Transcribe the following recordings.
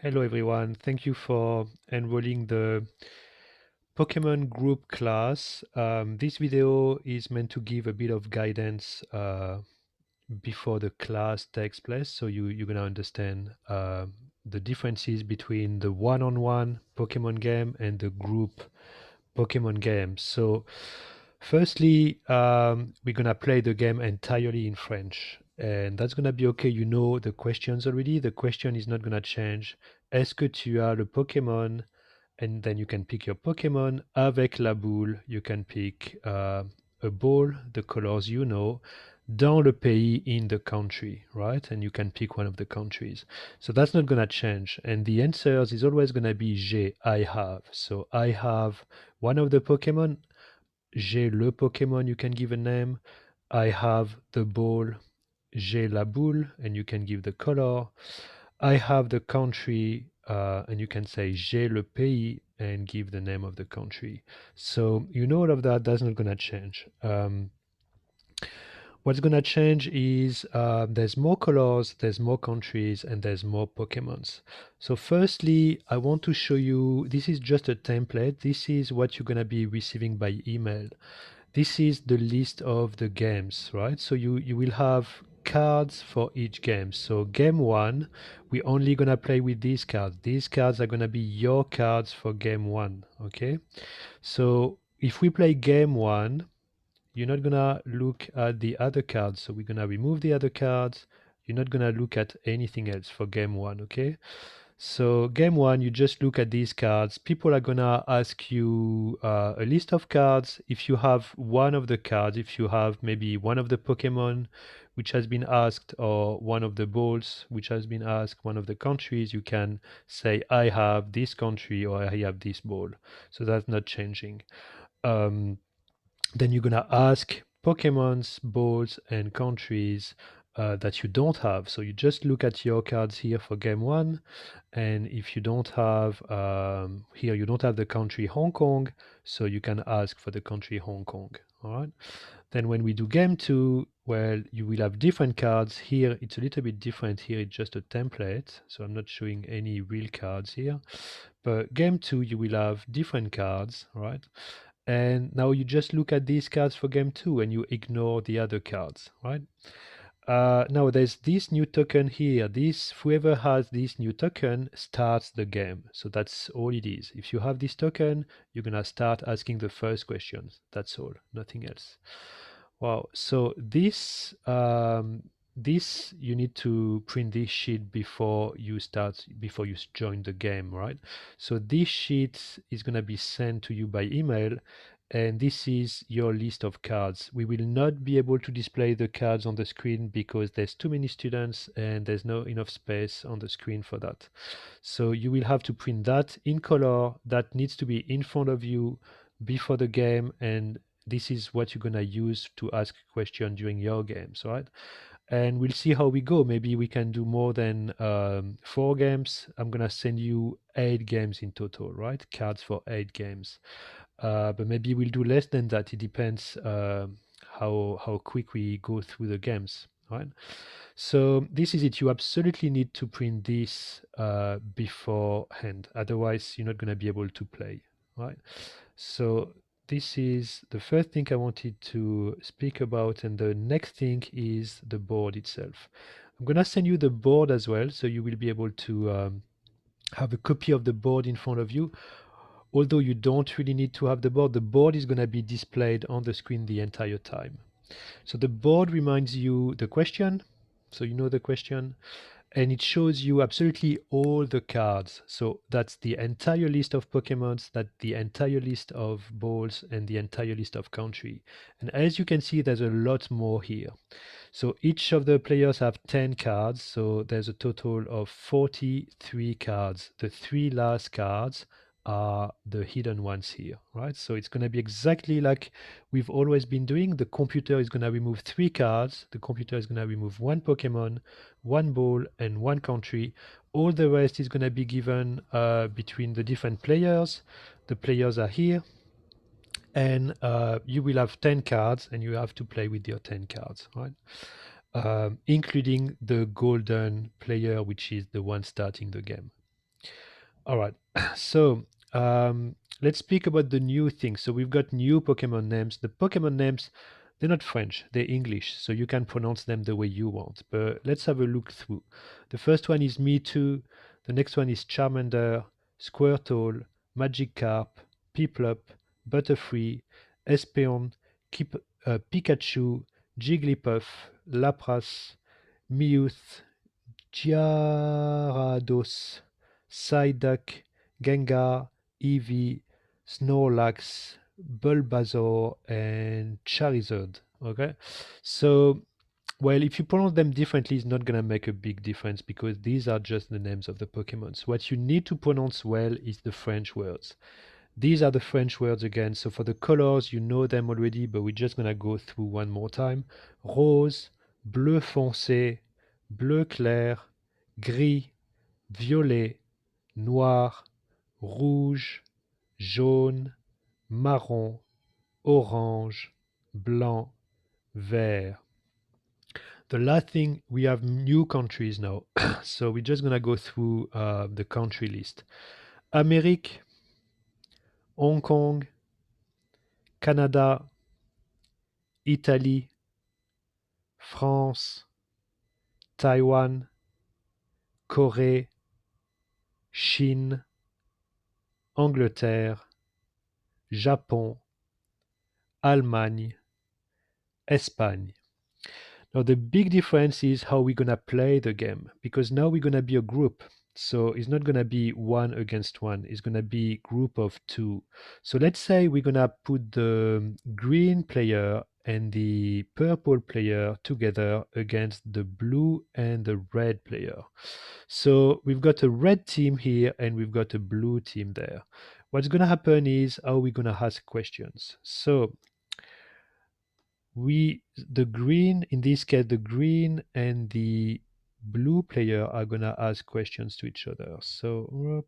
Hello everyone, thank you for enrolling the Pokemon group class. This video is meant to give a bit of guidance before the class takes place, so you're gonna understand the differences between the one-on-one Pokemon game and the group Pokemon game. So firstly, we're gonna play the game entirely in French, and that's gonna be okay. You know the questions already. The question is not gonna change. Est-ce que tu as le Pokémon? And then you can pick your Pokemon. Avec la boule, you can pick a ball, the colors you know, dans le pays, in the country, right? And you can pick one of the countries. So that's not going to change. And the answers is always going to be j'ai, I have. So I have one of the Pokemon. J'ai le Pokemon, you can give a name. I have the ball. J'ai la boule, and you can give the color. I have the country, and you can say j'ai le pays and give the name of the country. So you know all of that, that's not going to change. What's going to change is there's more colors, there's more countries, and there's more Pokemons. So firstly, I want to show you, this is just a template. This is what you're going to be receiving by email. This is the list of the games, right? So you will have cards for each game. So game one, we're only gonna play with these cards. These cards are gonna be your cards for game one, okay? So if we play game one, you're not gonna look at the other cards. So we're gonna remove the other cards. You're not gonna look at anything else for game one, okay? So game one, you just look at these cards. People are gonna ask you a list of cards. If you have one of the cards, if you have maybe one of the Pokemon which has been asked, or one of the balls which has been asked, one of the countries, you can say, I have this country or I have this ball. So that's not changing. Um, then you're gonna ask Pokemons, balls, and countries that you don't have. So you just look at your cards here for game one, and if you don't have here, you don't have the country Hong Kong, so you can ask for the country Hong Kong. All right. Then when we do game two, well, you will have different cards. Here it's a little bit different. Here it's just a template, so I'm not showing any real cards here. But game two, you will have different cards, right? And now you just look at these cards for game two and you ignore the other cards, right? Now there's this new token here. This, whoever has this new token starts the game. So that's all it is. If you have this token, you're gonna start asking the first questions. That's all, nothing else. Wow. So this you need to print this sheet before you join the game, right? So this sheet is gonna be sent to you by email, and this is your list of cards. We will not be able to display the cards on the screen because there's too many students and there's no enough space on the screen for that. So you will have to print that in color. That needs to be in front of you before the game, and this is what you're gonna use to ask questions during your games, right? And we'll see how we go. Maybe we can do more than 4 games. I'm gonna send you 8 games in total, right? Cards for 8 games. But maybe we'll do less than that. It depends how quick we go through the games, right? So this is it. You absolutely need to print this beforehand. Otherwise, you're not gonna be able to play, right? So this is the first thing I wanted to speak about, and the next thing is the board itself. I'm gonna send you the board as well, so you will be able to have a copy of the board in front of you. Although you don't really need to have the board is gonna be displayed on the screen the entire time. So the board reminds you the question, so you know the question, and it shows you absolutely all the cards. So that's the entire list of Pokemons, that's the entire list of balls, and the entire list of country. And as you can see, there's a lot more here. So each of the players have 10 cards, so there's a total of 43 cards. The 3 last cards are the hidden ones here, right? So it's going to be exactly like we've always been doing. The computer is going to remove 3 cards. The computer is going to remove 1 Pokemon, 1 ball, and 1 country. All the rest is going to be given between the different players. The players are here, and you will have 10 cards, and you have to play with your 10 cards, right? Including the golden player, which is the one starting the game. All right. So let's speak about the new things. So we've got new Pokemon names. The Pokemon names, they're not French, they're English. So you can pronounce them the way you want. But let's have a look through. The first one is Mewtwo. The next one is Charmander, Squirtle, Magikarp, Piplup, Butterfree, Espeon, Pikachu, Jigglypuff, Lapras, Meowth, Gyarados, Psyduck, Gengar, Eevee, Snorlax, Bulbasaur, and Charizard. Okay, so well, if you pronounce them differently, it's not gonna make a big difference because these are just the names of the Pokemons. What you need to pronounce well is the French words. These are the French words again. So for the colors, you know them already, but we're just gonna go through one more time. Rose, bleu foncé, bleu clair, gris, violet, noir, rouge, jaune, marron, orange, blanc, vert. The last thing, we have new countries now. So we're just gonna go through the country list. Amérique, Hong Kong, Canada, Italie, France, Taïwan, Corée, Chine, Angleterre, Japon, Allemagne, Espagne. Now, the big difference is how we're going to play the game because now we're going to be a group. So it's not going to be one against one. It's going to be group of two. So let's say we're going to put the green player and the purple player together against the blue and the red player. So we've got a red team here and we've got a blue team there. What's going to happen is how we're going to ask questions. So the green, in this case, the green and the blue player are going to ask questions to each other. So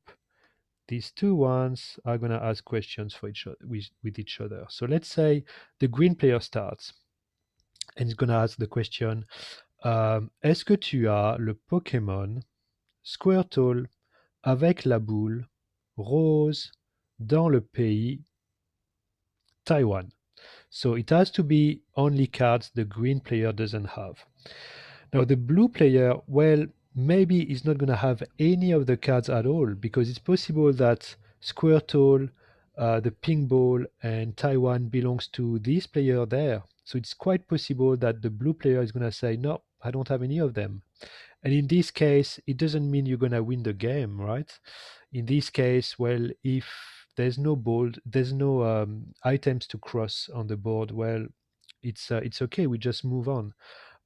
these two ones are going to ask questions for each other with each other. So let's say the green player starts and is going to ask the question, est-ce que tu as le Pokémon Squirtle avec la boule rose dans le pays Taiwan? So it has to be only cards the green player doesn't have. Now the blue player, well, maybe he's not going to have any of the cards at all because it's possible that Squirtle, the pink ball, and Taiwan belongs to this player there. So it's quite possible that the blue player is going to say, no, I don't have any of them. And in this case, it doesn't mean you're going to win the game, right? In this case, well, if there's no board, there's no items to cross on the board, well, it's okay. We just move on.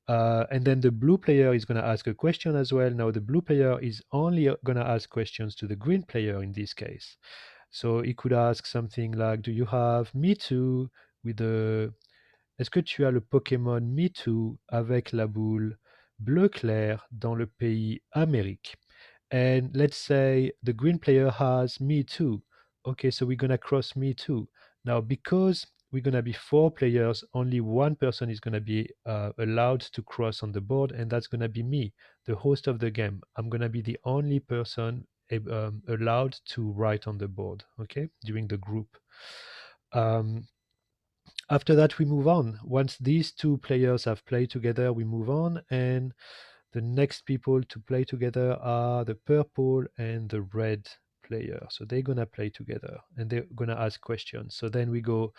And then the blue player is going to ask a question as well. Now, the blue player is only going to ask questions to the green player in this case. So he could ask something like, do you have Me Too with the Est-ce que tu as le Pokémon Mewtwo avec la boule bleu clair dans le pays Amérique? And let's say the green player has Mewtwo. Okay, so we're gonna cross Mewtwo. Now, because we're gonna be four players, only one person is gonna be allowed to cross on the board, and that's gonna be me, the host of the game. I'm gonna be the only person allowed to write on the board, okay, during the group. Um, After that, we move on. Once these two players have played together, we move on, and the next people to play together are the purple and the red player. So they're gonna play together and they're gonna ask questions. So then we go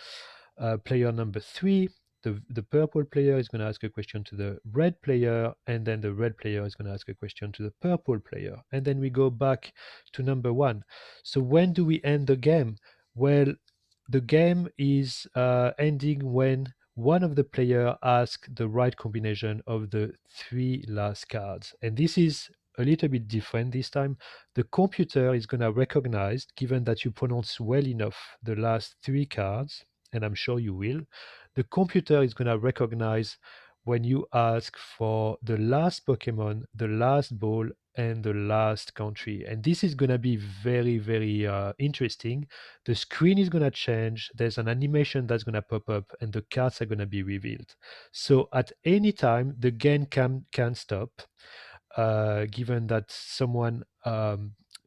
player number three. The purple player is gonna ask a question to the red player, and then the red player is gonna ask a question to the purple player. And then we go back to number one. So when do we end the game? Well, the game is ending when one of the player asks the right combination of the three last cards. And this is a little bit different this time. The computer is going to recognize, given that you pronounce well enough the last three cards, and I'm sure you will, the computer is going to recognize when you ask for the last Pokemon, the last ball, and the last country. And this is going to be very, very interesting. The screen is going to change. There's an animation that's going to pop up, and the cards are going to be revealed. So at any time, the game can stop, given that someone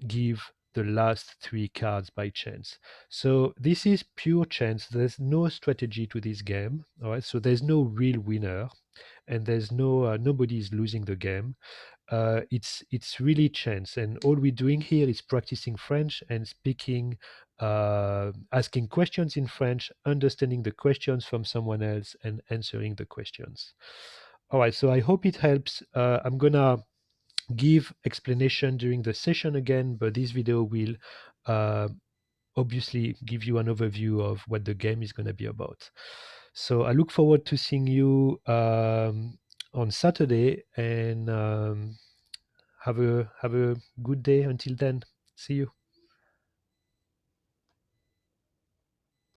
give the last three cards by chance. So this is pure chance. There's no strategy to this game. All right. So there's no real winner, and there's nobody is losing the game. It's really chance, and all we're doing here is practicing French and speaking, asking questions in French, understanding the questions from someone else, and answering the questions. All right, so I hope it helps. I'm gonna give explanation during the session again, but this video will uh, obviously give you an overview of what the game is going to be about. So I look forward to seeing you on Saturday, and have a good day until then. See you.